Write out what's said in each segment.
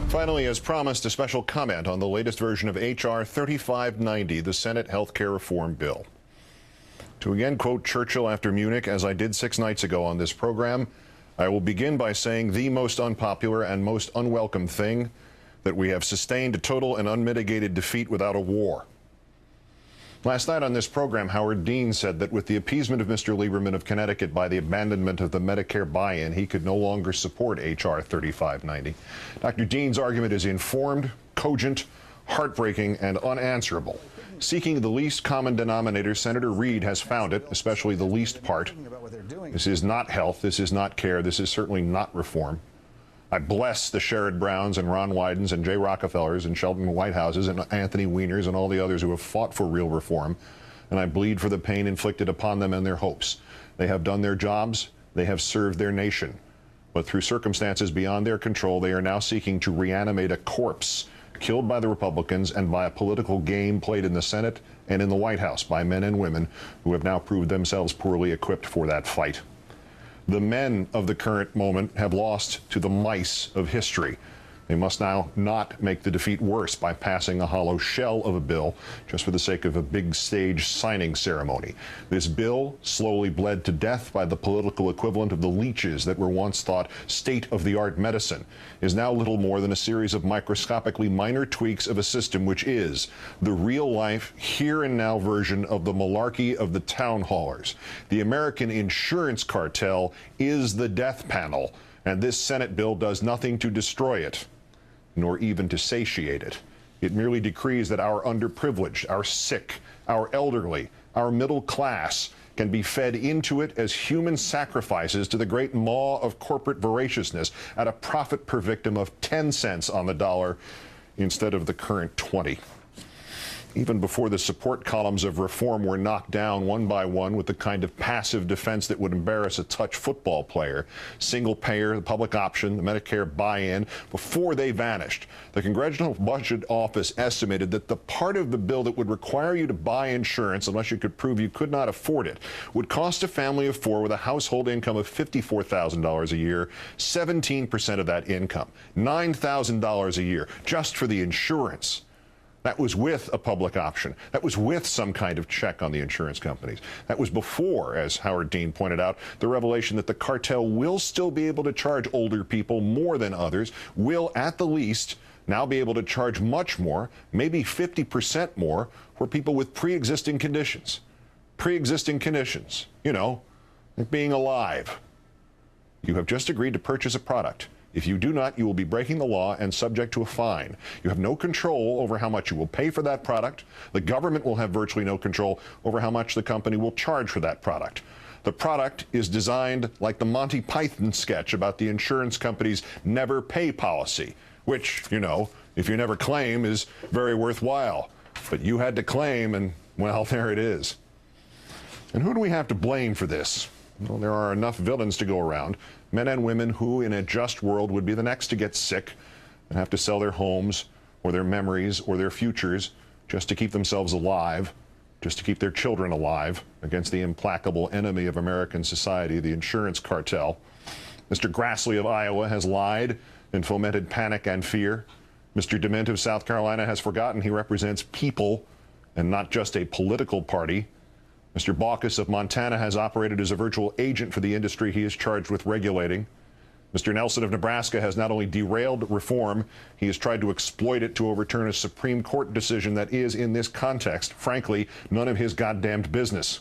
Finally, as promised, a special comment on the latest version of H.R. 3590, the Senate health care reform bill. To again quote Churchill after Munich, as I did 6 nights ago on this program, I will begin by saying the most unpopular and most unwelcome thing, that we have sustained a total and unmitigated defeat without a war. Last night on this program, Howard Dean said that with the appeasement of Mr. Lieberman of Connecticut by the abandonment of the Medicare buy-in, he could no longer support H.R. 3590. Dr. Dean's argument is informed, cogent, heartbreaking, and unanswerable. Seeking the least common denominator, Senator Reid has found it, especially the least part. This is not health, this is not care, this is certainly not reform. I bless the Sherrod Browns and Ron Wydens and Jay Rockefellers and Sheldon Whitehouses and Anthony Wieners and all the others who have fought for real reform, and I bleed for the pain inflicted upon them and their hopes. They have done their jobs, they have served their nation, but through circumstances beyond their control, they are now seeking to reanimate a corpse killed by the Republicans and by a political game played in the Senate and in the White House by men and women who have now proved themselves poorly equipped for that fight. The men of the current moment have lost to the mice of history. They must now not make the defeat worse by passing a hollow shell of a bill just for the sake of a big stage signing ceremony. This bill, slowly bled to death by the political equivalent of the leeches that were once thought state-of-the-art medicine, is now little more than a series of microscopically minor tweaks of a system which is the real-life, here-and-now version of the malarkey of the town hallers. The American insurance cartel is the death panel, and this Senate bill does nothing to destroy it, nor even to satiate it. It merely decrees that our underprivileged, our sick, our elderly, our middle class can be fed into it as human sacrifices to the great maw of corporate voraciousness at a profit per victim of 10 cents on the dollar instead of the current 20. Even before the support columns of reform were knocked down one by one with the kind of passive defense that would embarrass a touch football player, single payer, the public option, the Medicare buy-in, before they vanished, the Congressional Budget Office estimated that the part of the bill that would require you to buy insurance unless you could prove you could not afford it would cost a family of 4 with a household income of $54,000 a year, 17% of that income, $9,000 a year, just for the insurance. That was with a public option. That was with some kind of check on the insurance companies. That was before, as Howard Dean pointed out, the revelation that the cartel will still be able to charge older people more than others, will at the least now be able to charge much more, maybe 50% more, for people with pre-existing conditions. Pre-existing conditions, you know, like being alive. You have just agreed to purchase a product. If you do not, you will be breaking the law and subject to a fine. You have no control over how much you will pay for that product. The government will have virtually no control over how much the company will charge for that product. The product is designed like the Monty Python sketch about the insurance company's never pay policy, which, you know, if you never claim is very worthwhile. But you had to claim, and, well, there it is. And who do we have to blame for this? Well, there are enough villains to go around, men and women who, in a just world, would be the next to get sick and have to sell their homes or their memories or their futures just to keep themselves alive, just to keep their children alive against the implacable enemy of American society, the insurance cartel. Mr. Grassley of Iowa has lied and fomented panic and fear. Mr. DeMint of South Carolina has forgotten he represents people and not just a political party. Mr. Baucus of Montana has operated as a virtual agent for the industry he is charged with regulating. Mr. Nelson of Nebraska has not only derailed reform, he has tried to exploit it to overturn a Supreme Court decision that is, in this context, frankly, none of his goddamned business.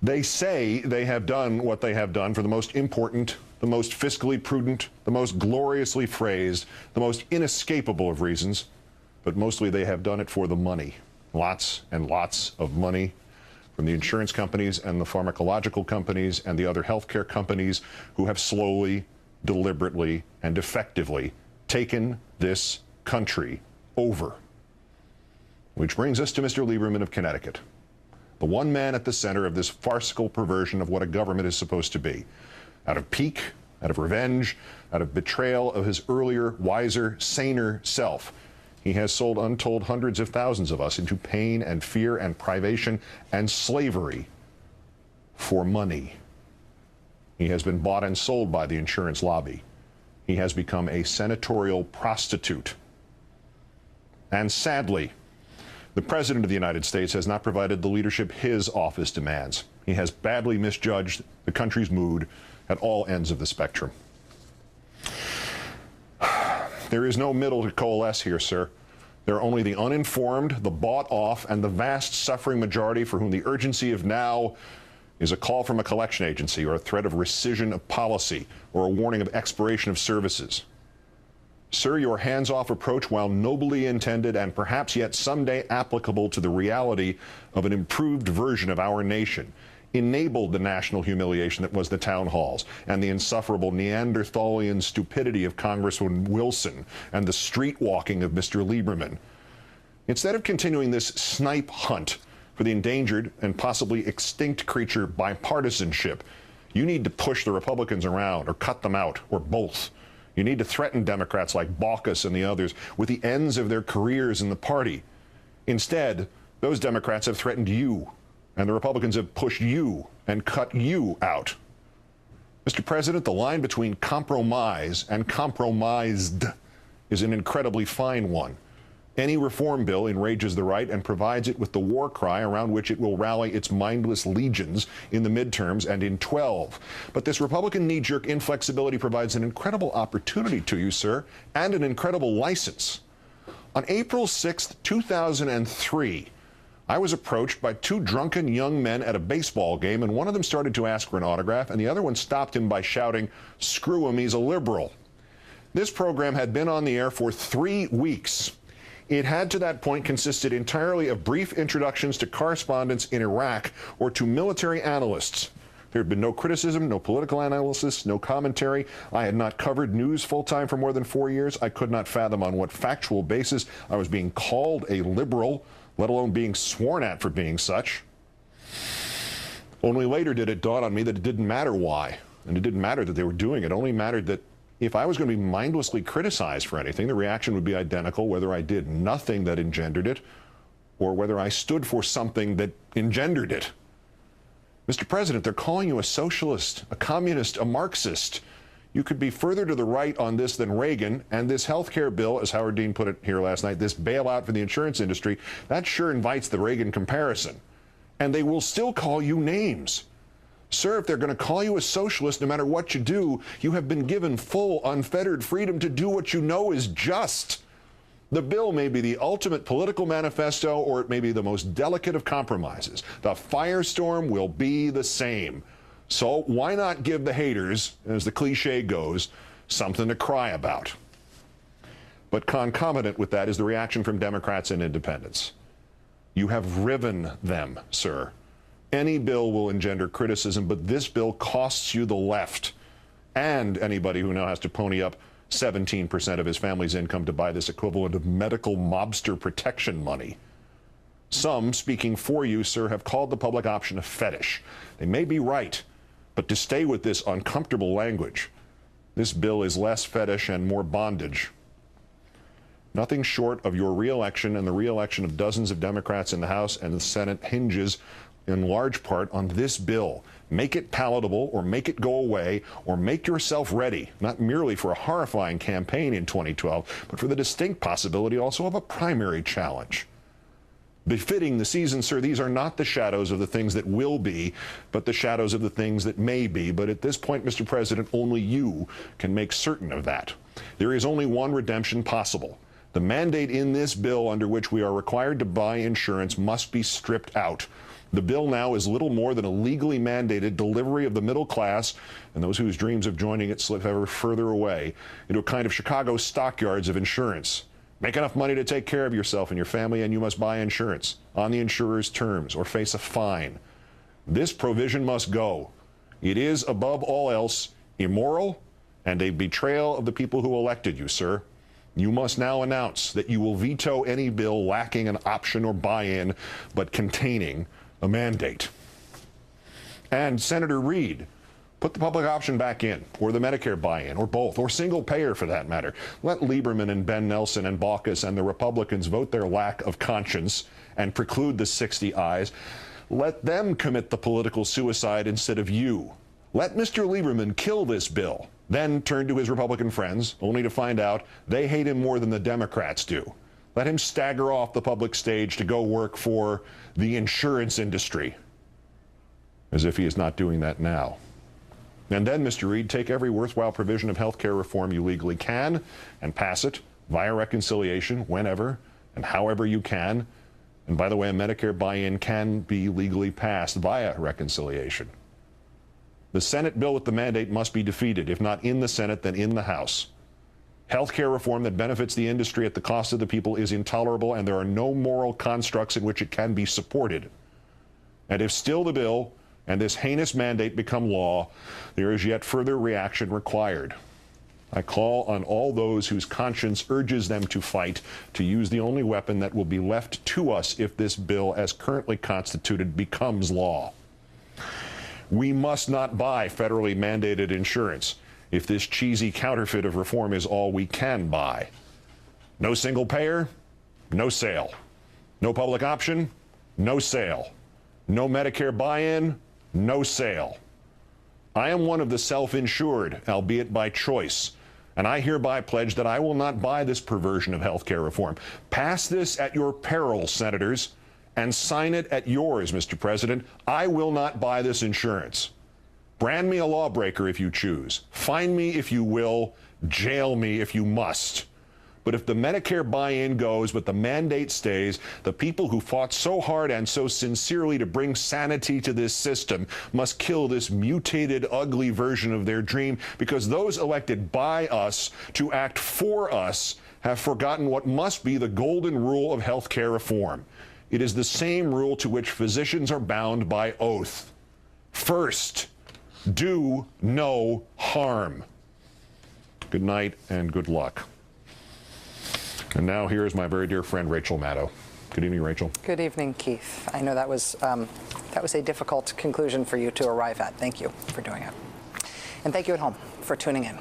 They say they have done what they have done for the most important, the most fiscally prudent, the most gloriously phrased, the most inescapable of reasons, but mostly they have done it for the money. Lots and lots of money from the insurance companies and the pharmacological companies and the other healthcare companies who have slowly, deliberately, and effectively taken this country over. Which brings us to Mr. Lieberman of Connecticut, the one man at the center of this farcical perversion of what a government is supposed to be. Out of pique, out of revenge, out of betrayal of his earlier, wiser, saner self, he has sold untold hundreds of thousands of us into pain and fear and privation and slavery for money. He has been bought and sold by the insurance lobby. He has become a senatorial prostitute. And sadly, the President of the United States has not provided the leadership his office demands. He has badly misjudged the country's mood at all ends of the spectrum. There is no middle to coalesce here, sir. There are only the uninformed, the bought off, and the vast suffering majority for whom the urgency of now is a call from a collection agency or a threat of rescission of policy or a warning of expiration of services. Sir, your hands-off approach, while nobly intended and perhaps yet someday applicable to the reality of an improved version of our nation, enabled the national humiliation that was the town halls and the insufferable Neanderthalian stupidity of Congressman Wilson and the street walking of Mr. Olbermann. Instead of continuing this snipe hunt for the endangered and possibly extinct creature bipartisanship, you need to push the Republicans around or cut them out or both. You need to threaten Democrats like Baucus and the others with the ends of their careers in the party. Instead, those Democrats have threatened you, and the Republicans have pushed you and cut you out. Mr. President, the line between compromise and compromised is an incredibly fine one. Any reform bill enrages the right and provides it with the war cry around which it will rally its mindless legions in the midterms and in 12. But this Republican knee-jerk inflexibility provides an incredible opportunity to you, sir, and an incredible license. On April 6th, 2003, I was approached by two drunken young men at a baseball game, and one of them started to ask for an autograph, and the other one stopped him by shouting, "Screw him, he's a liberal." This program had been on the air for 3 weeks. It had to that point consisted entirely of brief introductions to correspondents in Iraq or to military analysts. There had been no criticism, no political analysis, no commentary. I had not covered news full-time for more than 4 years. I could not fathom on what factual basis I was being called a liberal, let alone being sworn at for being such. Only later did it dawn on me that it didn't matter why, and it didn't matter that they were doing it. It only mattered that if I was going to be mindlessly criticized for anything, the reaction would be identical whether I did nothing that engendered it or whether I stood for something that engendered it. Mr. President, they're calling you a socialist, a communist, a Marxist. You could be further to the right on this than Reagan, and this health care bill, as Howard Dean put it here last night, this bailout for the insurance industry, that sure invites the Reagan comparison. And they will still call you names. Sir, if they're going to call you a socialist, no matter what you do, you have been given full, unfettered freedom to do what you know is just. The bill may be the ultimate political manifesto, or it may be the most delicate of compromises. The firestorm will be the same. So why not give the haters, as the cliche goes, something to cry about? But concomitant with that is the reaction from Democrats and independents. You have riven them, sir. Any bill will engender criticism, but this bill costs you the left and anybody who now has to pony up 17% of his family's income to buy this equivalent of medical mobster protection money. Some, speaking for you, sir, have called the public option a fetish. They may be right, but to stay with this uncomfortable language, this bill is less fetish and more bondage. Nothing short of your re-election and the re-election of dozens of Democrats in the House and the Senate hinges in large part on this bill. Make it palatable, or make it go away, or make yourself ready, not merely for a horrifying campaign in 2012, but for the distinct possibility also of a primary challenge. Befitting the season, sir, these are not the shadows of the things that will be, but the shadows of the things that may be. But at this point, Mr. President, only you can make certain of that. There is only one redemption possible. The mandate in this bill under which we are required to buy insurance must be stripped out. The bill now is little more than a legally mandated delivery of the middle class and those whose dreams of joining it slip ever further away into a kind of Chicago stockyards of insurance. Make enough money to take care of yourself and your family, and you must buy insurance on the insurer's terms or face a fine. This provision must go. It is, above all else, immoral and a betrayal of the people who elected you, sir. You must now announce that you will veto any bill lacking an option or buy-in, but containing a mandate. And Senator Reid, put the public option back in, or the Medicare buy-in, or both, or single payer for that matter. Let Olbermann and Ben Nelson and Baucus and the Republicans vote their lack of conscience and preclude the 60 ayes. Let them commit the political suicide instead of you. Let Mr. Olbermann kill this bill. then turned to his Republican friends, only to find out they hate him more than the Democrats do. Let him stagger off the public stage to go work for the insurance industry, as if he is not doing that now. And then, Mr. Reid, take every worthwhile provision of health care reform you legally can and pass it via reconciliation whenever and however you can. And by the way, a Medicare buy-in can be legally passed via reconciliation. The Senate bill with the mandate must be defeated, if not in the Senate, then in the House. Health care reform that benefits the industry at the cost of the people is intolerable, and there are no moral constructs in which it can be supported. And if still the bill and this heinous mandate become law, there is yet further reaction required. I call on all those whose conscience urges them to fight to use the only weapon that will be left to us if this bill, as currently constituted, becomes law. We must not buy federally mandated insurance if this cheesy counterfeit of reform is all we can buy. No single payer, no sale. No public option, no sale. No Medicare buy-in, no sale. I am one of the self-insured, albeit by choice, and I hereby pledge that I will not buy this perversion of health care reform. Pass this at your peril, senators, and sign it at yours, Mr. President. I will not buy this insurance. Brand me a lawbreaker if you choose. Fine me if you will. Jail me if you must. But if the Medicare buy-in goes, but the mandate stays, the people who fought so hard and so sincerely to bring sanity to this system must kill this mutated, ugly version of their dream, because those elected by us to act for us have forgotten what must be the golden rule of health care reform. It is the same rule to which physicians are bound by oath. First, do no harm. Good night and good luck. And now here is my very dear friend, Rachel Maddow. Good evening, Rachel. Good evening, Keith. I know that was a difficult conclusion for you to arrive at. Thank you for doing it. And thank you at home for tuning in.